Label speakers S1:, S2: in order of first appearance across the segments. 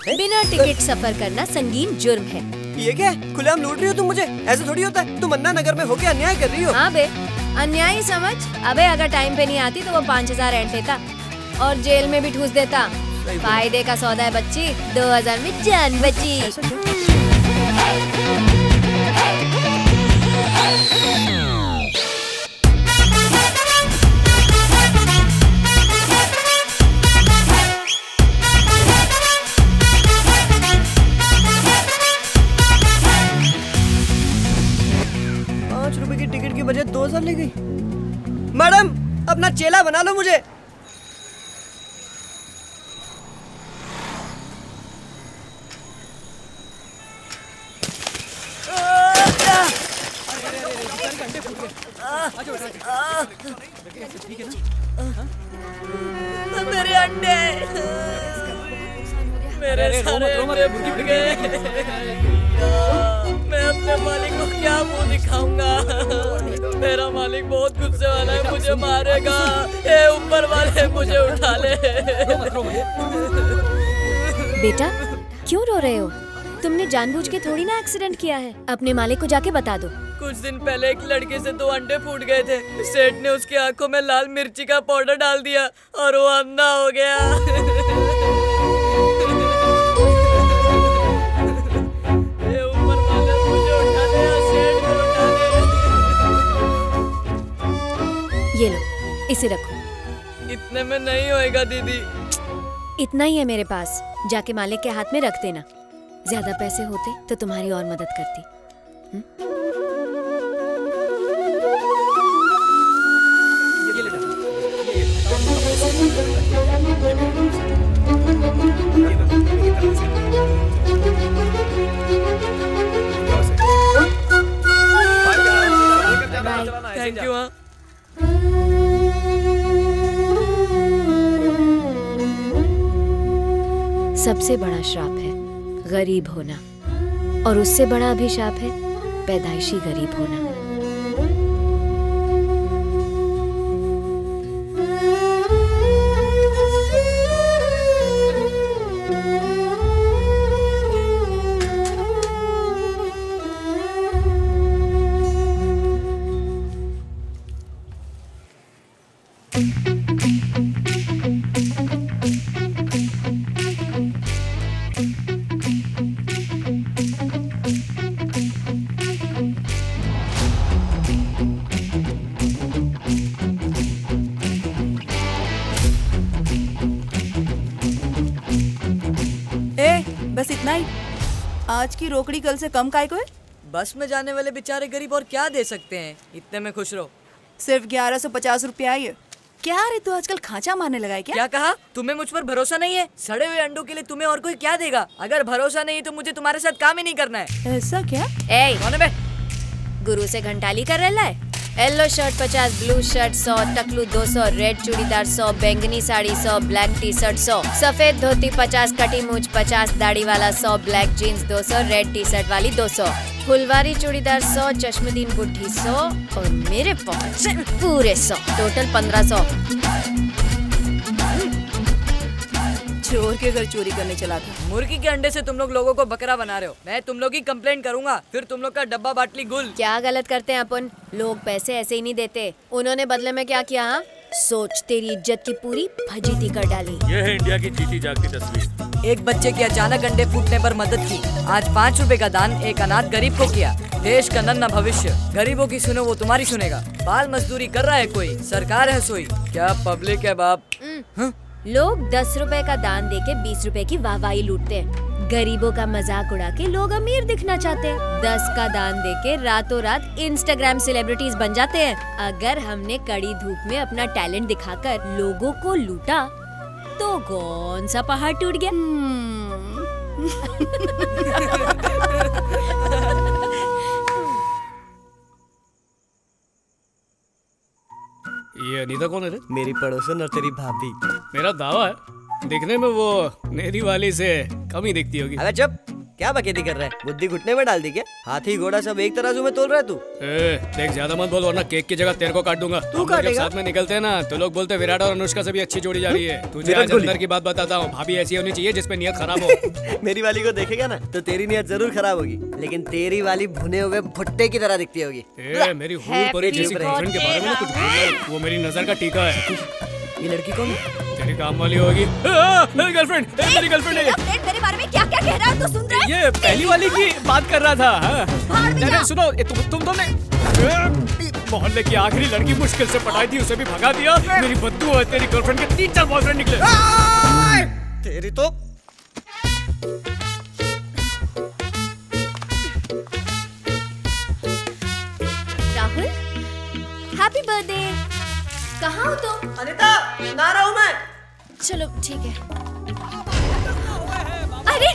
S1: बिना टिकट सफर करना संगीन जुर्म है।
S2: ये क्या है? खुलेआम लूट रही हो तुम मुझे? ऐसे थोड़ी होता है। तुम अन्ना नगर में होके अन्याय कर रही हो।
S1: हाँ बे, अन्याय समझ। अबे अगर टाइम पे नहीं आती तो वो 5000 रेंट देता और जेल में भी ठूस देता। फायदे का सौदा है बच्ची, 2000 में जान बची।
S2: ₹5 की टिकट की बजट 2000 ले गई। मैडम अपना चेला बना लो मुझे।
S3: मेरे अंडे, मेरे सारे अंडे फूट गए। मैं अपने मालिक को क्या मुंह दिखाऊंगा? मेरा मालिक बहुत गुस्से वाला है, मुझे मारेगा। ए ऊपर वाले मुझे उठा ले।
S1: बेटा क्यों रो रहे हो? तुमने जानबूझ के थोड़ी ना एक्सीडेंट किया है। अपने मालिक को जाके बता दो।
S3: कुछ दिन पहले एक लड़के से 2 अंडे फूट गए थे। सेठ ने उसकी आंखों में लाल मिर्ची का पाउडर डाल दिया और वो अंधा हो गया। ये ऊपर वाले मुझे उठा ले या सेठ को उठा ले।
S1: ये लो, इसे रखो।
S3: इतने में नहीं होएगा दीदी।
S1: इतना ही है मेरे पास, जाके मालिक के हाथ में रख देना। ज्यादा पैसे होते तो तुम्हारी और मदद करती।
S3: Thank you. हाँ
S1: सबसे बड़ा श्राप है गरीब होना, और उससे बड़ा अभिशाप है पैदाइशी गरीब होना।
S4: बस इतना ही। आज की रोकड़ी कल से कम काय को है।
S3: बस में जाने वाले बेचारे गरीब और क्या दे सकते हैं, इतने में खुश रहो।
S4: सिर्फ 1150 रुपया आई है। क्या रे तू आजकल खांचा मारने लगा है क्या?
S3: क्या कहा? तुम्हें मुझ पर भरोसा नहीं है? सड़े हुए अंडों के लिए तुम्हें और कोई क्या देगा? अगर भरोसा नहीं तो मुझे तुम्हारे साथ काम ही नहीं करना है।
S4: ऐसा क्या?
S1: ए,
S3: कौन है बे?
S1: गुरु से घंटाली कर रहा है। येलो शर्ट 50, ब्लू शर्ट 100, टकलू 200, रेड चूड़ीदार 100, बैंगनी साड़ी 100, ब्लैक टी शर्ट 100, सफेद धोती 50, कटी मूंछ 50, दाढ़ी वाला 100, black jeans 200, red T shirt वाली 200, फुलवारी चूड़ीदार 100, चश्मदीन बुढ़ी 100 और मेरे पहुंच पूरे 100, टोटल 1500।
S4: चोर के घर चोरी करने चला था।
S3: मुर्गी के अंडे से तुम लोग लोगों को बकरा बना रहे हो। मैं तुम लोग की कंप्लेंट करूंगा, फिर तुम लोग का डब्बा बाटली गुल।
S1: क्या गलत करते हैं अपन? लोग पैसे ऐसे ही नहीं देते। उन्होंने बदले में क्या किया? हाँ सोच, तेरी इज्जत की पूरी फजीती कर डाली।
S5: ये है इंडिया की जीती जागती तस्वीर।
S3: एक बच्चे के अचानक अंडे फूटने पर मदद की। आज 5 रुपए का दान एक अनाथ गरीब को किया। देश का नन्हा भविष्य। गरीबों की सुनो वो तुम्हारी सुनेगा। बाल मजदूरी कर रहा है कोई, सरकार है सोई। क्या पब्लिक है बाप।
S1: लोग 10 रुपए का दान देके 20 रुपए की वाहवाही लूटते हैं। गरीबों का मजाक उड़ा के लोग अमीर दिखना चाहते हैं। 10 का दान देके रातों रात इंस्टाग्राम सेलिब्रिटीज बन जाते हैं। अगर हमने कड़ी धूप में अपना टैलेंट दिखाकर लोगों को लूटा तो कौन सा पहाड़ टूट गया?
S5: ये अनीता कौन है रे?
S2: मेरी पड़ोसन और तेरी भाभी।
S5: मेरा दावा है दिखने में वो नेरी वाली से कम ही दिखती होगी।
S2: अबे चुप, क्या बकेती कर रहा है? बुद्धि घुटने में डाल दी क्या? हाथी घोड़ा सब एक तराजू में तोल रहा है तू?
S5: देख ज्यादा मत बोल वरना केक की जगह तेरे को काट दूंगा।
S2: तू काटेगा?
S5: साथ में निकलते हैं ना तो लोग बोलते हैं विराट और अनुष्का से भी अच्छी जोड़ी जा रही है। तुझे आज अंदर की बात बताता हूँ, भाभी ऐसी होनी चाहिए जिसपे नियत खराब हो।
S2: मेरी वाली को देखेगा ना तो तेरी नियत जरूर खराब होगी, लेकिन तेरी वाली भुने हुए भुट्टे की तरह दिखती होगी।
S5: मेरी हूर परी जैसी गर्लफ्रेंड के बारे में कुछ बोल, वो मेरी नजर का टीका है।
S2: ये लड़की कौन है?
S5: तेरी काम वाली होगी। मेरी गर्लफ्रेंड है।
S1: मेरे बारे में क्या क्या कह रहा है तू सुन रहा है?
S5: ये पहली वाली की बात कर रहा था। अरे सुनो, तुम दोनों मोहल्ले की आखिरी लड़की मुश्किल से पटाई थी, उसे भी भगा दिया। मेरी बद्दू है, तेरी गर्लफ्रेंड के 3-4 बॉयफ्रेंड निकले।
S2: तेरी तो
S1: राहुल, हैप्पी बर्थडे। कहाँ हो तुम?
S2: अनिता, ना रहा हूँ मैं।
S1: चलो ठीक है। अरे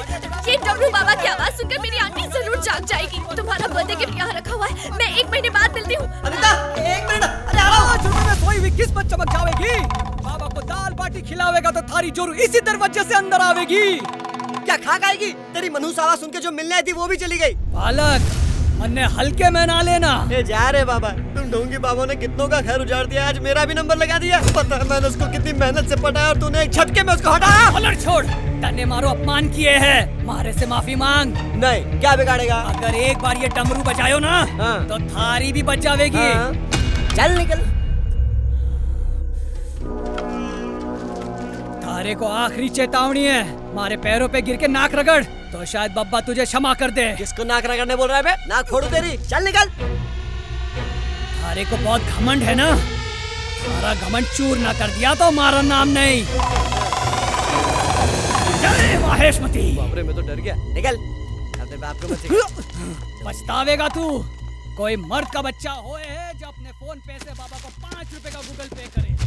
S1: ये डमरू बाबा की आवाज सुनकर मेरी आंटी जरूर जाग जाएगी। तुम्हारा बर्थडे गिफ्ट यहाँ रखा हुआ है, मैं 1 महीने बाद मिलती हूँ।
S2: अनिता, 1 मिनट। अरे आ रहा हूँ।
S6: सोई हुई किस्मत चमक जाएगी। बाबा को दाल बाटी खिलावेगा तो थारी जोरू इसी दरवाजे से अंदर आवेगी।
S2: क्या खा खाएगी? तेरी मनहूस आवाज सुन के जो मिलने आई थी वो भी चली गई।
S6: बालक, मन्ने हल्के में ना लेना।
S2: ए जा रे बाबा, तुम ढोंगी बाबा ने कितनों का घर उजाड़ दिया, आज मेरा भी नंबर लगा दिया। पता है मैंने उसको कितनी मेहनत से पटाया और तूने एक झटके में उसको हटाया।
S6: अलर्ट छोड़, तन्ने मारो अपमान किए हैं, मारे से माफी मांग।
S2: नहीं, क्या बिगाड़ेगा?
S6: अगर एक बार ये डमरू बजायो ना तो थारी भी बच जाएगी।
S2: चल निकल।
S6: थारे को आखिरी चेतावनी है, मारे पैरों पे गिर के नाक रगड़ तो शायद बब्बा तुझे क्षमा कर दे।
S2: किसको नाक रगड़ने बोल रहा है बे? नाक फोड़ू तेरी। चल निकल।
S6: थारे को बहुत घमंड है ना, थारा घमंड चूर ना कर दिया तो हमारा नाम नहीं। जय माहेशमती।
S2: बाप रे, मैं तो डर गया। निकल। अपने बाप को मत सिखा।
S6: पछतावेगा तू। कोई मर्द का बच्चा होए है जो अपने फोन पे से बाबा को 5 रुपए का गूगल पे करे।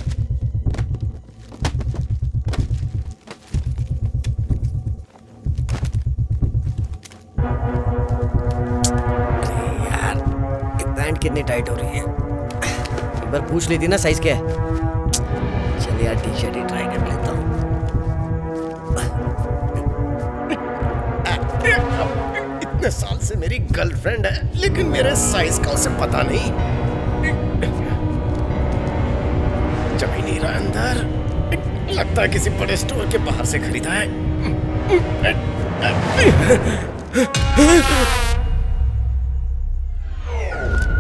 S2: पैंट कितनी टाइट हो रही है, एक बार पूछ ली थी ना साइज क्या है। चल यार टी शर्ट ही ट्राई कर लेता हूँ।
S7: इतने साल से मेरी गर्लफ्रेंड है लेकिन मेरे साइज का उसे पता नहीं। जा ही नहीं रहा अंदर, लगता है किसी बड़े स्टोर के बाहर से खरीदा है।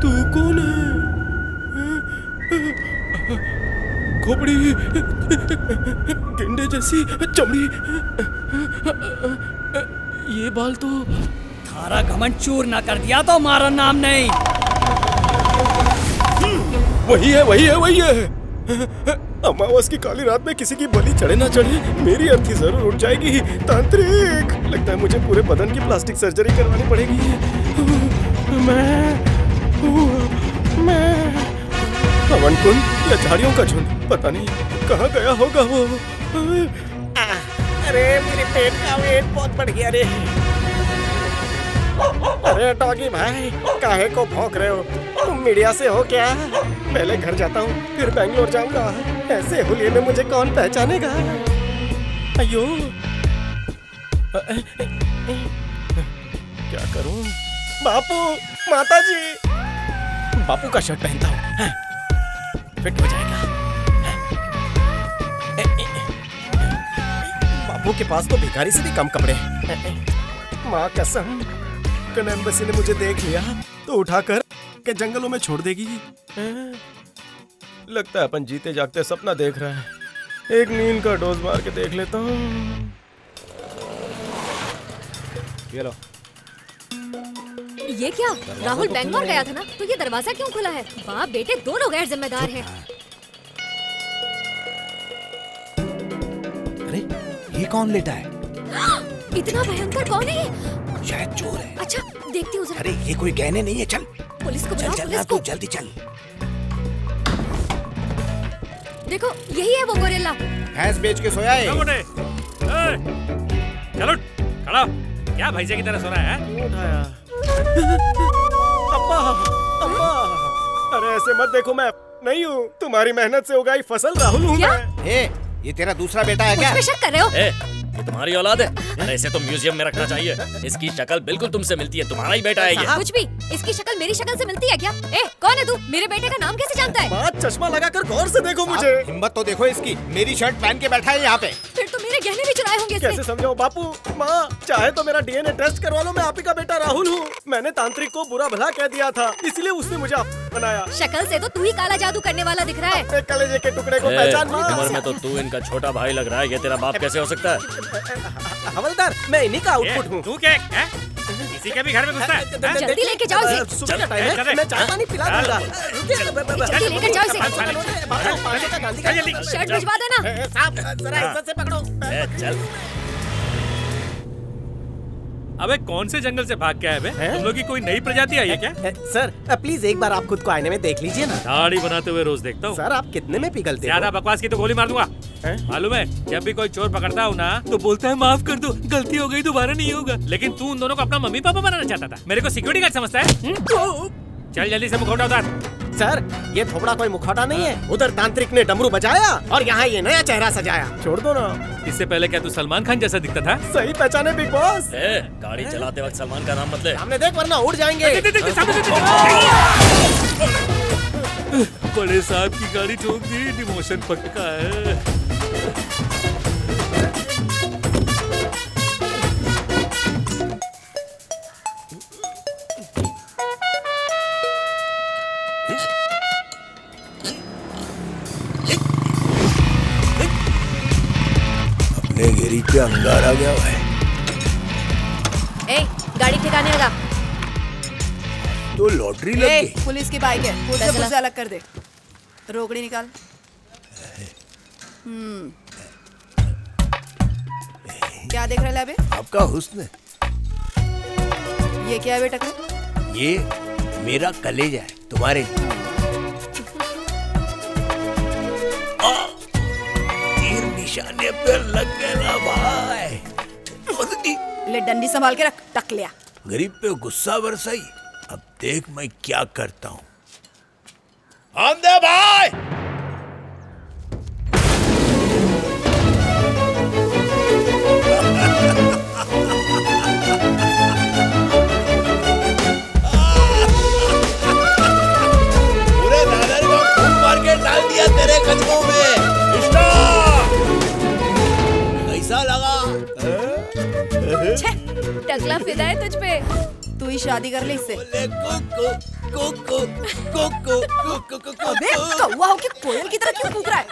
S7: तू कौन है? खोपड़ी, गेंडे जैसी चमड़ी, ये बाल तो।
S6: थारा घमंड चूर ना कर दिया तो हमारा नाम नहीं।
S7: वही है। अमावस की काली रात में किसी की बलि चढ़े ना चढ़े मेरी अर्थी जरूर उठ जाएगी। तांत्रिक, लगता है मुझे पूरे बदन की प्लास्टिक सर्जरी करवानी पड़ेगी। मैं हवन कुंड या झाड़ियों का झुंड, पता नहीं कहाँ गया होगा वो। अरे मेरे पेट का वेट बहुत बढ़ गया रे। अरे डॉगी भाई, काहे को भौंक रहे हो? तुम मीडिया से हो क्या? पहले घर जाता हूँ फिर बैंगलोर जाऊंगा। ऐसे हुलिये में मुझे कौन पहचानेगा? अयो, क्या करूं? बापू, माताजी। बापू का शर्ट पहनता हूँ, फिट हो जाएगा। बापू के पास तो भिखारी से भी कम कपड़े हैं। माँ कसम, कल एम्बेसी ने मुझे देख लिया तो उठाकर के जंगलों में छोड़ देगी। लगता है अपन जीते जागते सपना देख रहा है। एक नींद का डोज मार के देख लेता हूँ। ये लो।
S1: ये क्या? राहुल बैंगलोर गया था ना, तो ये दरवाजा क्यों खुला है? बाप बेटे दोनों गैर जिम्मेदार हैं।
S8: अरे ये कौन लेटा है?
S1: इतना भयंकर कौन है ये?
S8: शायद चोर है।
S1: अच्छा देखती हूँ जरा।
S8: अरे ये कोई गहने नहीं है, चल
S1: पुलिस को
S8: चल
S1: बुलाओ,
S8: चल
S1: पुलिस
S8: ना
S1: को।
S8: तू जल्दी चल।
S1: देखो यही है वो गोरिल्ला।
S8: भैंस बेच के सोया है।
S5: चलो खड़ा, क्या भैंसे की तरह सो रहा है?
S7: उठाया। अब्बा, अब्बा, अरे ऐसे मत देखो, मैं नहीं हूँ, तुम्हारी मेहनत से उगाई फसल राहुल हूँ मैं।
S8: ए, ये तेरा दूसरा बेटा है क्या?
S1: मुझ पे शक कर रहे हो?
S9: ये तुम्हारी औलाद है? अरे इसे तो म्यूजियम में रखना चाहिए। इसकी शक्ल बिल्कुल तुमसे मिलती है, तुम्हारा ही बेटा है ये।
S1: कुछ भी, इसकी शक्ल मेरी शक्ल से मिलती है क्या? ए, कौन है तू? मेरे बेटे का नाम कैसे जानता है?
S7: माँ चश्मा लगाकर गौर से देखो मुझे।
S8: हिम्मत तो देखो इसकी, मेरी शर्ट पहन के बैठा है यहाँ पे।
S1: फिर तो मेरे गहने भी चुराए होंगे इसने।
S7: कैसे समझाऊं बापू? माँ चाहे तो मेरा डीएनए टेस्ट करवा लो, मैं आप ही का बेटा राहुल हूँ। मैंने तांत्रिक को बुरा भला कह दिया था, इसलिए उसने मुझे बनाया।
S1: शक्ल से तो तू ही काला जादू करने वाला दिख रहा है।
S7: अपने कलेजे के टुकड़े को पहचान माँ।
S9: उम्र में तो तू इनका छोटा भाई लग रहा है, ये तेरा बाप कैसे हो सकता है?
S7: हवलदार, मैं इन्हीं का आउटपुट हूँ।
S5: तू क्या है? किसी के भी घर में घुसता है?
S1: जल्दी लेके जाओ इसे।
S7: सुबह का टाइम है, मैं चाय पानी पिला दूंगा।
S1: जल्दी लेकर जाओ इसे। शर्ट भिजवा देना।
S7: साहब जरा इज्जत से पकड़ो।
S9: चल।
S5: अबे कौन से जंगल से भाग के आए बे? तुम लोग की कोई नई प्रजाति आई है क्या?
S7: सर प्लीज एक बार आप खुद को आईने में देख लीजिए ना।
S5: दाढ़ी बनाते हुए रोज देखता हूँ।
S7: सर आप कितने में पिघलते हो?
S5: ज्यादा बकवास की तो गोली मार दूंगा। मालूम है, जब भी कोई चोर पकड़ता हूँ ना तो बोलता है माफ कर दो, गलती हो गई, दोबारा नहीं होगा। लेकिन तू उन दोनों को अपना मम्मी पापा बनाना चाहता था। मेरे को सिक्योरिटी गार्ड समझता है? चल जल्दी से मुखौटा उतार।
S7: सर ये थोबड़ा कोई मुखौटा नहीं है, उधर तांत्रिक ने डमरू बजाया और यहाँ ये नया चेहरा सजाया। छोड़ दो ना।
S5: इससे पहले क्या तू सलमान खान जैसा दिखता था?
S7: सही पहचाने बिग बॉस।
S9: गाड़ी चलाते वक्त सलमान का नाम मत ले।
S7: सामने देख वरना उड़ जाएंगे।
S5: बड़े साहब की गाड़ी ठोक दी, डिमोशन पक्का है।
S8: घेरी पे अंगार आ गया है।
S1: ए, गाड़ी ठिकाने लगा।
S8: तो लॉटरी लग गई।
S4: पुलिस की बाइक है, पुलिस अलग कर दे। रोकड़ी निकाल। क्या देख रहे अबे?
S8: आपका हुस्न।
S4: ये क्या है बेटा?
S8: ये मेरा कलेजा है, तुम्हारे निशाने पे लग गया भाई।
S4: ले डंडी संभाल के रख, टक लिया।
S8: गरीब पे गुस्सा बरसाई, अब देख मैं क्या करता हूँ। आंदे भाई। पूरे दादर को खून मार के डाल दिया तेरे कदमों में। कैसा लगा?
S1: टकला फिदा है तुझ पे।
S4: तू ही शादी कर ले इससे।
S8: कोको कोको कोको कोको कोको।
S4: अबे कौवा हो के कोयल की तरह क्यों कूक रहा है?